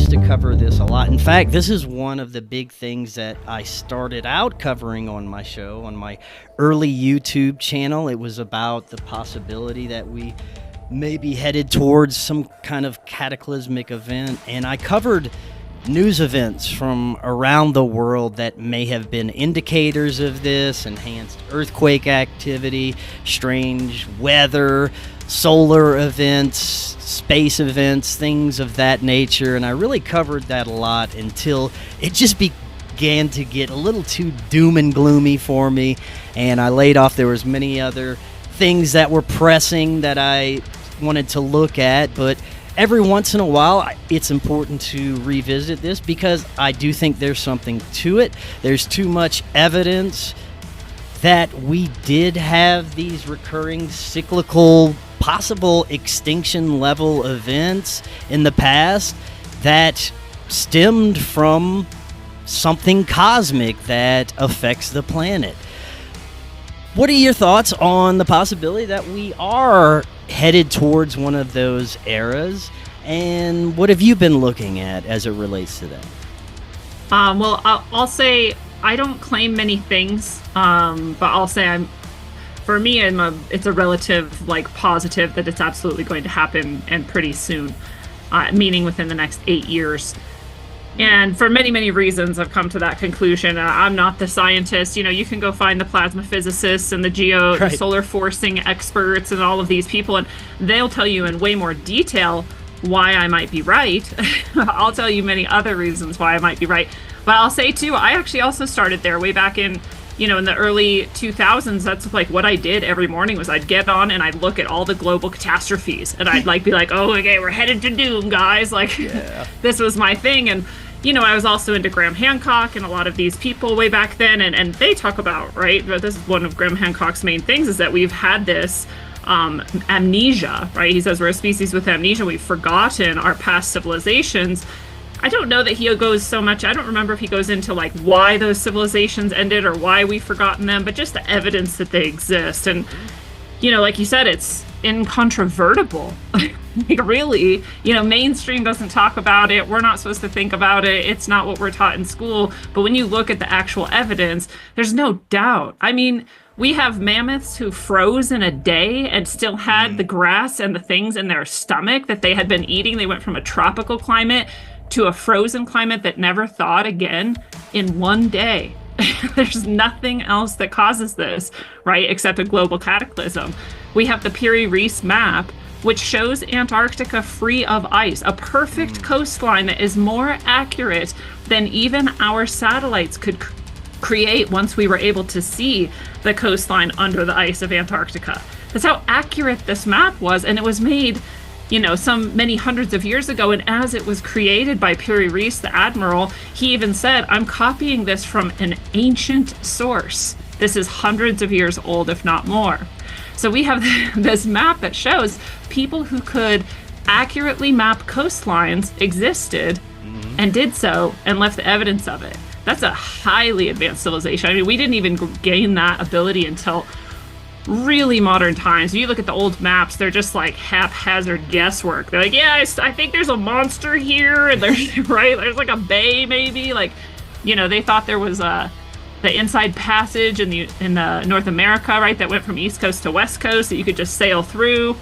used to cover this a lot. In fact, this is one of the big things that I started out covering on my show, on my early YouTube channel. It was about the possibility that we may be headed towards some kind of cataclysmic event, and I covered news events from around the world that may have been indicators of this: enhanced earthquake activity, strange weather, solar events, space events, things of that nature. And I really covered that a lot until it just began to get a little too doom and gloomy for me, and I laid off. There was many other things that were pressing that I wanted to look at, but every once in a while, it's important to revisit this because I do think there's something to it. There's too much evidence that we did have these recurring cyclical, possible extinction level events in the past that stemmed from something cosmic that affects the planet. What are your thoughts on the possibility that we are headed towards one of those eras, and what have you been looking at as it relates to that? Well, I'll say I don't claim many things, but I'll say for me, it's a relative positive that it's absolutely going to happen, and pretty soon, meaning within the next 8 years. And for many, many reasons, I've come to that conclusion. I'm not the scientist. You can go find the plasma physicists and the solar forcing experts and all of these people, and they'll tell you in way more detail why I might be right. I'll tell you many other reasons why I might be right. But I'll say, too, I actually also started there way back in the early 2000s. That's what I did every morning was I'd get on and I'd look at all the global catastrophes, and I'd be like, oh, okay, we're headed to doom, guys. This was my thing. And I was also into Graham Hancock and a lot of these people way back then, and they talk about, right, but this is one of Graham Hancock's main things, is that we've had this amnesia, right? He says we're a species with amnesia. We've forgotten our past civilizations. I don't know that he goes so much, I don't remember if he goes into why those civilizations ended or why we've forgotten them, but just the evidence that they exist. And, like you said, it's incontrovertible. Really, mainstream doesn't talk about it. We're not supposed to think about it. It's not what we're taught in school. But when you look at the actual evidence, there's no doubt. I mean, we have mammoths who froze in a day and still had the grass and the things in their stomach that they had been eating. They went from a tropical climate to a frozen climate that never thawed again in one day. There's nothing else that causes this, right, except a global cataclysm. We have the Piri-Reis map, which shows Antarctica free of ice, a perfect coastline that is more accurate than even our satellites could create once we were able to see the coastline under the ice of Antarctica. That's how accurate this map was, and it was made, many hundreds of years ago, and as it was created by Piri-Reis, the admiral, he even said, I'm copying this from an ancient source. This is hundreds of years old, if not more. So we have this map that shows people who could accurately map coastlines existed and did so and left the evidence of it. That's a highly advanced civilization. I mean, we didn't even gain that ability until really modern times. If you look at the old maps, they're just haphazard guesswork. They're I think there's a monster here, and there's there's a bay maybe. They thought there was the inside passage in the North America, right, that went from East Coast to West Coast that you could just sail through.